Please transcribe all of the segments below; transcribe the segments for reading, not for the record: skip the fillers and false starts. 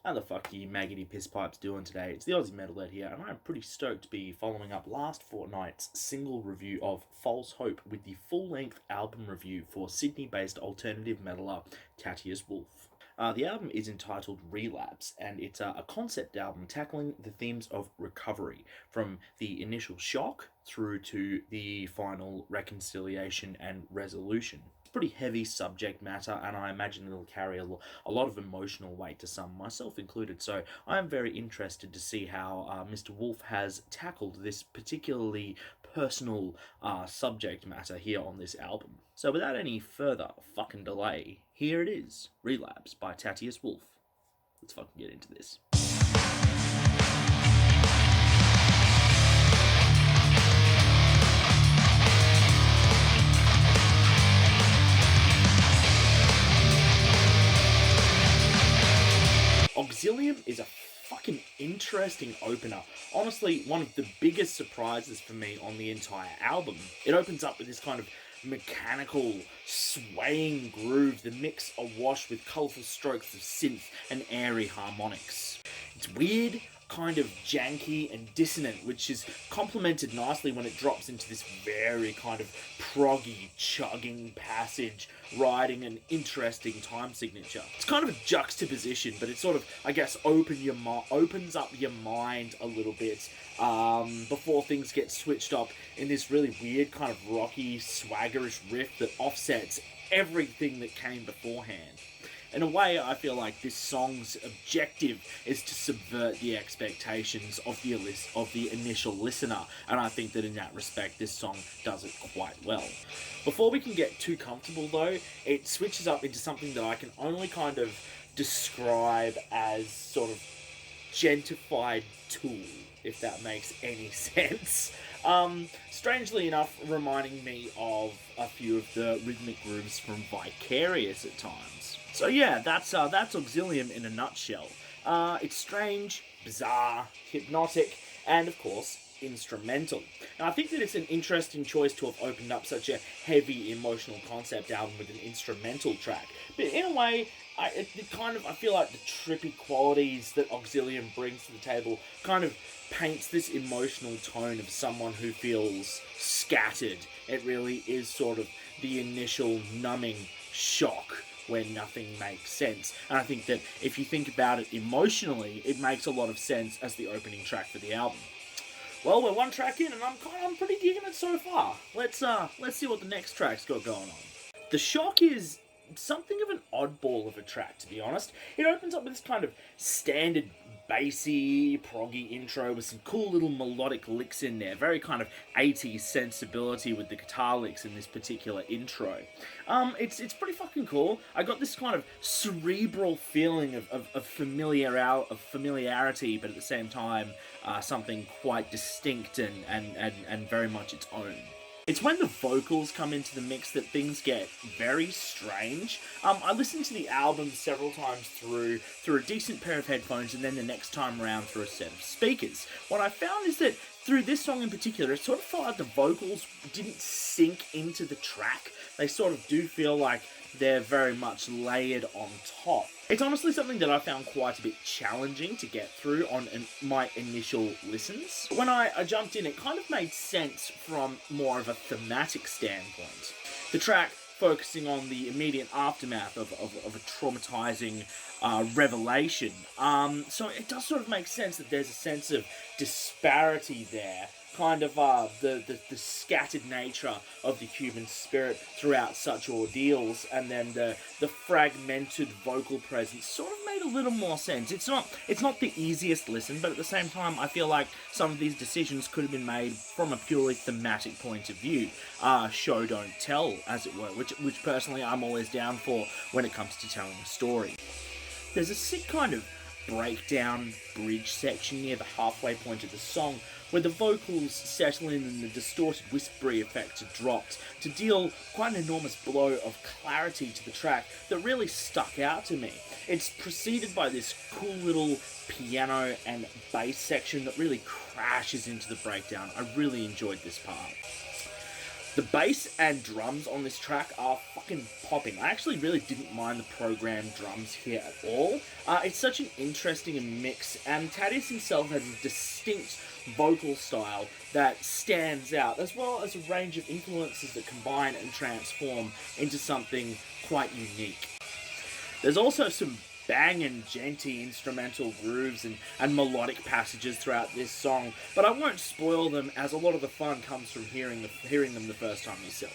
How the fuck are you maggoty piss pipes doing today? It's the Aussie Metalhead here, and I'm pretty stoked to be following up last fortnight's single review of False Hope with the full-length album review for Sydney-based alternative metaler Tatius Wolff. The album is entitled Relapse, and it's a concept album tackling the themes of recovery, from the initial shock through to the final reconciliation and resolution. It's pretty heavy subject matter, and I imagine it'll carry a lot of emotional weight to some, myself included, so I am very interested to see how Mr. Wolff has tackled this particularly personal subject matter here on this album. So without any further fucking delay, here it is, Relapse by Tatius Wolff. Let's fucking get into this. Auxilium is a fucking interesting opener. Honestly, one of the biggest surprises for me on the entire album. It opens up with this kind of mechanical, swaying groove, the mix awash with colourful strokes of synth and airy harmonics. It's weird, kind of janky and dissonant, which is complemented nicely when it drops into this very kind of proggy, chugging passage, riding an interesting time signature. It's kind of a juxtaposition, but it sort of, I guess, opens up your mind a little bit before things get switched up in this really weird kind of rocky, swaggerish riff that offsets everything that came beforehand. In a way, I feel like this song's objective is to subvert the expectations of the initial listener, and I think that in that respect, this song does it quite well. Before we can get too comfortable, though, it switches up into something that I can only kind of describe as sort of gentified Tool, if that makes any sense. Strangely enough, reminding me of a few of the rhythmic grooves from Vicarious at times. So yeah, that's Auxilium in a nutshell. It's strange, bizarre, hypnotic, and of course, instrumental. Now, I think that it's an interesting choice to have opened up such a heavy emotional concept album with an instrumental track. But in a way, I feel like the trippy qualities that Auxilium brings to the table kind of paints this emotional tone of someone who feels scattered. It really is sort of the initial numbing shock when nothing makes sense. And I think that if you think about it emotionally, it makes a lot of sense as the opening track for the album. Well, we're one track in, and I'm pretty digging it so far. Let's see what the next track's got going on. The Shock is something of an oddball of a track, to be honest. It opens up with this kind of standard bassy, proggy intro with some cool little melodic licks in there. Very kind of 80s sensibility with the guitar licks in this particular intro. It's pretty fucking cool. I got this kind of cerebral feeling of familiarity, but at the same time, something quite distinct and very much its own. It's when the vocals come into the mix that things get very strange. I listened to the album several times through a decent pair of headphones, and then the next time around through a set of speakers. What I found is that through this song in particular, it sort of felt like the vocals didn't sink into the track. They sort of do feel like they're very much layered on top. It's honestly something that I found quite a bit challenging to get through on my initial listens. When I jumped in, it kind of made sense from more of a thematic standpoint. The track focusing on the immediate aftermath of a traumatizing revelation. So it does sort of make sense that there's a sense of disparity there. Kind of the scattered nature of the human spirit throughout such ordeals, and then the fragmented vocal presence sort of made a little more sense. It's not the easiest listen, but at the same time, I feel like some of these decisions could have been made from a purely thematic point of view. Show don't tell, as it were, which personally I'm always down for when it comes to telling a story. There's a sick kind of breakdown bridge section near the halfway point of the song where the vocals settle in and the distorted whispery effects are dropped to deal quite an enormous blow of clarity to the track that really stuck out to me. It's preceded by this cool little piano and bass section that really crashes into the breakdown. I really enjoyed this part. The bass and drums on this track are fucking popping. I actually really didn't mind the programmed drums here at all. It's such an interesting mix, and Tatius himself has a distinct vocal style that stands out, as well as a range of influences that combine and transform into something quite unique. There's also some banging, genty instrumental grooves and melodic passages throughout this song, but I won't spoil them, as a lot of the fun comes from hearing them the first time yourself.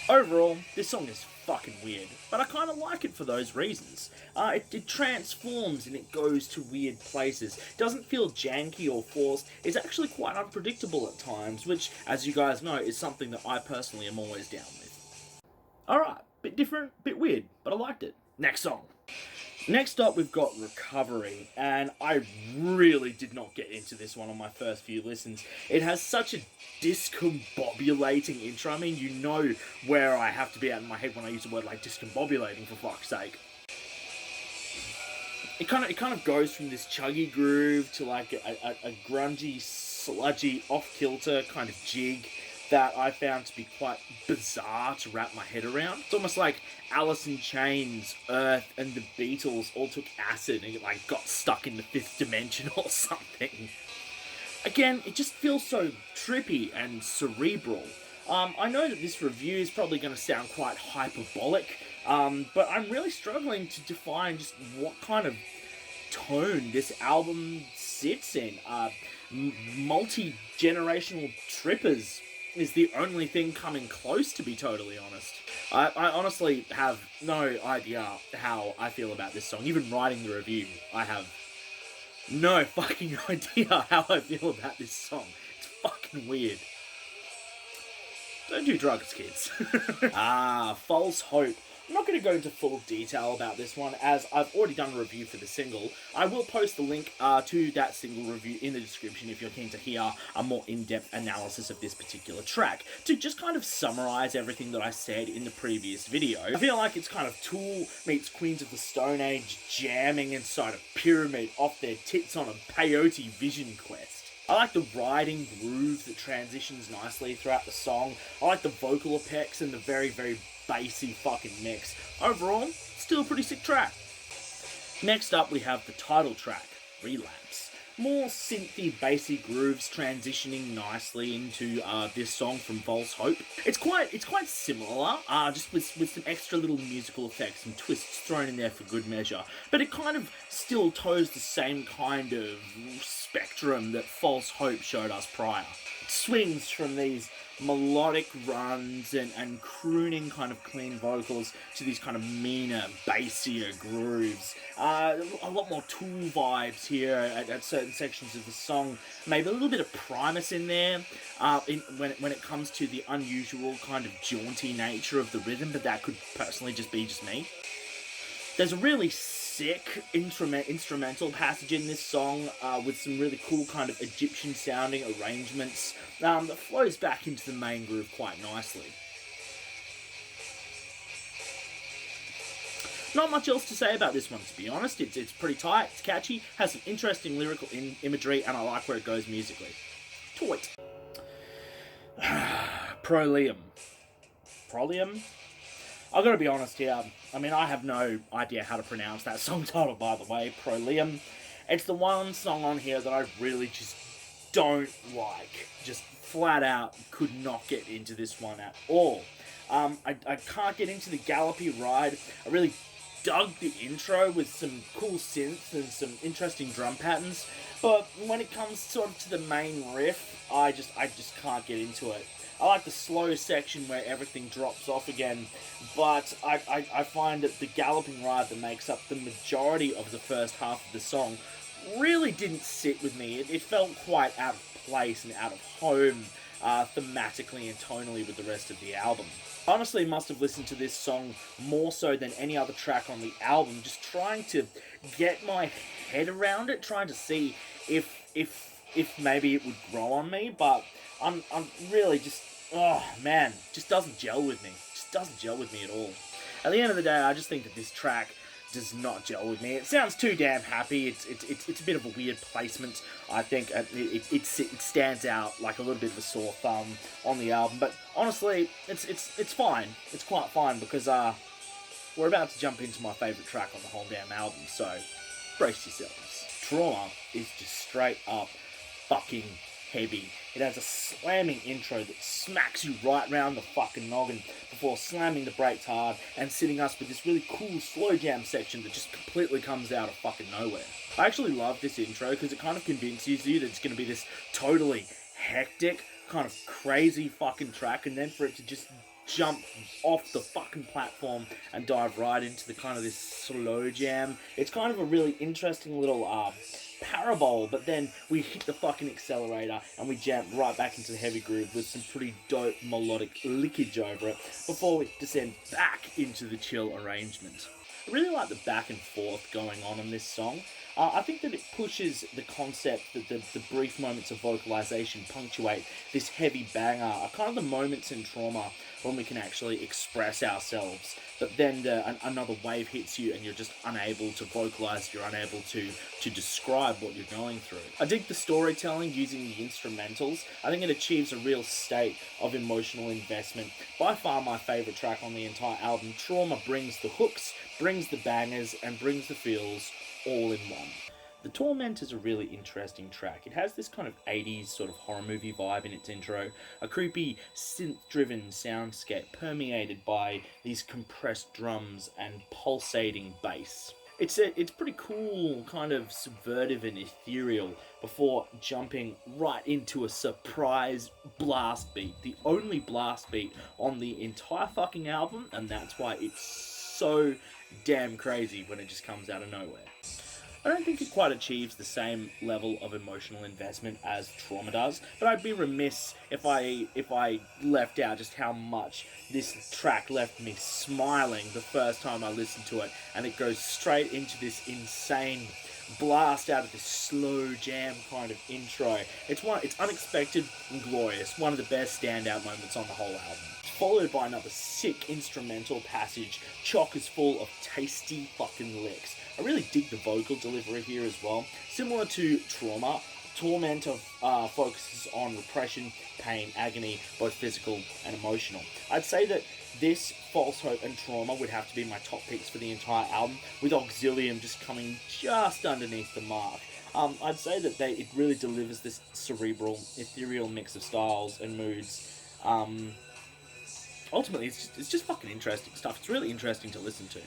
Overall, this song is fucking weird, but I kind of like it for those reasons. It transforms and it goes to weird places. It doesn't feel janky or forced. It's actually quite unpredictable at times, which, as you guys know, is something that I personally am always down with. Alright, bit different, bit weird, but I liked it. Next song. Next up, we've got Recovery, and I really did not get into this one on my first few listens. It has such a discombobulating intro. I mean, you know where I have to be at in my head when I use the word like discombobulating, for fuck's sake. It kind of goes from this chuggy groove to like a grungy, sludgy, off-kilter kind of jig that I found to be quite bizarre to wrap my head around. It's almost like Alice in Chains, Earth, and the Beatles all took acid and it like got stuck in the fifth dimension or something. Again, it just feels so trippy and cerebral. I know that this review is probably going to sound quite hyperbolic, but I'm really struggling to define just what kind of tone this album sits in. Multi-generational trippers is the only thing coming close, to be totally honest. I honestly have no idea how I feel about this song. Even writing the review, I have no fucking idea how I feel about this song. It's fucking weird. Don't do drugs, kids. False Hope. I'm not going to go into full detail about this one, as I've already done a review for the single. I will post the link to that single review in the description if you're keen to hear a more in-depth analysis of this particular track. To just kind of summarise everything that I said in the previous video, I feel like it's kind of Tool meets Queens of the Stone Age jamming inside a pyramid off their tits on a peyote vision quest. I like the riding groove that transitions nicely throughout the song. I like the vocal effects and the very, very bassy fucking mix. Overall, still a pretty sick track. Next up, we have the title track, Relapse. More synthy, bassy grooves transitioning nicely into this song from False Hope. It's quite similar, just with some extra little musical effects and twists thrown in there for good measure. But it kind of still toes the same kind of spectrum that False Hope showed us prior. It swings from these melodic runs and crooning kind of clean vocals to these kind of meaner, bassier grooves. A lot more Tool vibes here at certain sections of the song. Maybe a little bit of Primus in there when it comes to the unusual kind of jaunty nature of the rhythm, but that could personally just be me. There's a really sick instrumental passage in this song with some really cool kind of Egyptian sounding arrangements that flows back into the main groove quite nicely. Not much else to say about this one, to be honest. It's pretty tight, it's catchy, has some interesting lyrical imagery, and I like where it goes musically. Toit. Prolium. I've got to be honest here. I mean, I have no idea how to pronounce that song title, by the way. Prolium. It's the one song on here that I really just don't like. Just flat out could not get into this one at all. I can't get into the gallopy ride. I really dug the intro with some cool synths and some interesting drum patterns. But when it comes sort of to the main riff, I just can't get into it. I like the slow section where everything drops off again, but I find that the galloping ride that makes up the majority of the first half of the song really didn't sit with me. It felt quite out of place and out of home thematically and tonally with the rest of the album. I honestly must have listened to this song more so than any other track on the album, just trying to get my head around it, trying to see if maybe it would grow on me, but I'm really just, oh man, just doesn't gel with me. Just doesn't gel with me at all. At the end of the day, I just think that this track does not gel with me. It sounds too damn happy. It's a bit of a weird placement. I think it stands out like a little bit of a sore thumb on the album. But honestly, it's fine. It's quite fine because we're about to jump into my favourite track on the whole damn album. So brace yourselves. Trauma is just straight up fucking heavy. It has a slamming intro that smacks you right round the fucking noggin before slamming the brakes hard and sitting us with this really cool slow jam section that just completely comes out of fucking nowhere. I actually love this intro because it kind of convinces you that it's going to be this totally hectic, kind of crazy fucking track, and then for it to just jump off the fucking platform and dive right into the kind of this slow jam. It's kind of a really interesting little parabole, but then we hit the fucking accelerator and we jump right back into the heavy groove with some pretty dope melodic lickage over it before we descend back into the chill arrangement. I really like the back and forth going on in this song. I think that it pushes the concept that the brief moments of vocalization punctuate this heavy banger are kind of the moments in Trauma when we can actually express ourselves, but then another wave hits you and you're just unable to vocalize, you're unable to describe what you're going through. I dig the storytelling using the instrumentals. I think it achieves a real state of emotional investment. By far my favourite track on the entire album. Trauma brings the hooks, brings the bangers, and brings the feels all in one. The Torment is a really interesting track. It has this kind of 80s sort of horror movie vibe in its intro, a creepy synth-driven soundscape permeated by these compressed drums and pulsating bass. It's pretty cool, kind of subversive and ethereal before jumping right into a surprise blast beat, the only blast beat on the entire fucking album, and that's why it's so damn crazy when it just comes out of nowhere. I don't think it quite achieves the same level of emotional investment as Trauma does, but I'd be remiss if I left out just how much this track left me smiling the first time I listened to it, and it goes straight into this insane blast out of this slow jam kind of intro. It's unexpected and glorious, one of the best standout moments on the whole album. Followed by another sick instrumental passage, chock is full of tasty fucking licks. I really dig the vocal delivery here as well. Similar to Trauma, Torment focuses on repression, pain, agony, both physical and emotional. I'd say that this, False Hope, and Trauma would have to be my top picks for the entire album, with Auxilium just coming just underneath the mark. I'd say that it really delivers this cerebral, ethereal mix of styles and moods. Ultimately, it's just fucking interesting stuff. It's really interesting to listen to.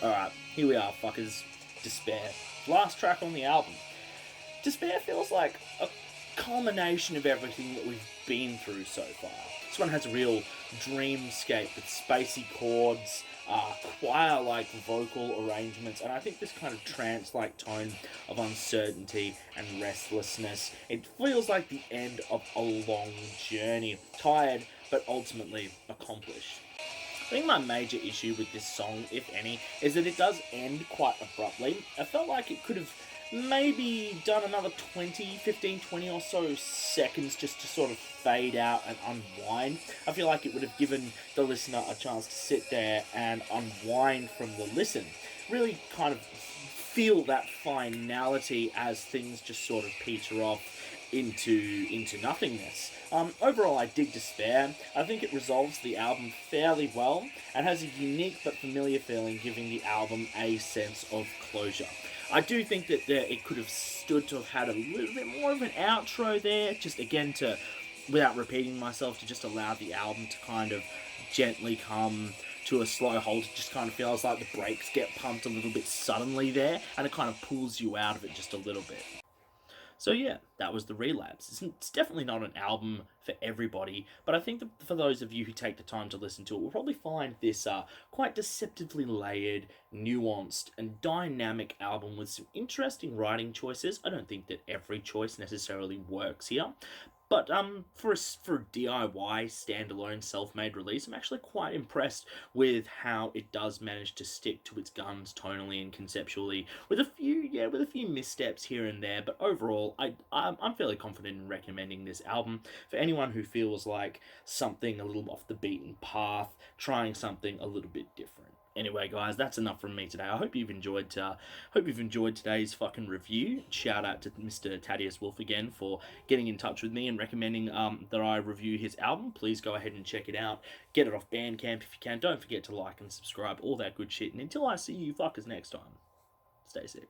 Alright, here we are, fuckers. Despair. Last track on the album. Despair feels like a culmination of everything that we've been through so far. This one has a real dreamscape with spacey chords, choir-like vocal arrangements, and I think this kind of trance-like tone of uncertainty and restlessness. It feels like the end of a long journey. Tired, but ultimately accomplished. I think my major issue with this song, if any, is that it does end quite abruptly. I felt like it could have maybe done another 15, 20 or so seconds just to sort of fade out and unwind. I feel like it would have given the listener a chance to sit there and unwind from the listen. Really kind of feel that finality as things just sort of peter off into nothingness. Overall, I dig Despair. I think it resolves the album fairly well and has a unique but familiar feeling, giving the album a sense of closure. I do think that it could have stood to have had a little bit more of an outro there, just again to, without repeating myself, to just allow the album to kind of gently come to a slow halt. It just kind of feels like the brakes get pumped a little bit suddenly there, and it kind of pulls you out of it just a little bit. So yeah, that was the Relapse. It's definitely not an album for everybody, but I think that for those of you who take the time to listen to it, will probably find this quite deceptively layered, nuanced, and dynamic album with some interesting writing choices. I don't think that every choice necessarily works here, but for a DIY, standalone, self-made release, I'm actually quite impressed with how it does manage to stick to its guns tonally and conceptually, with a few missteps here and there. But overall, I'm fairly confident in recommending this album for anyone who feels like something a little off the beaten path, trying something a little bit different. Anyway, guys, that's enough from me today. I hope you've enjoyed today's fucking review. Shout out to Mr. Tatius Wolff again for getting in touch with me and recommending that I review his album. Please go ahead and check it out. Get it off Bandcamp if you can. Don't forget to like and subscribe, all that good shit. And until I see you fuckers next time, stay sick.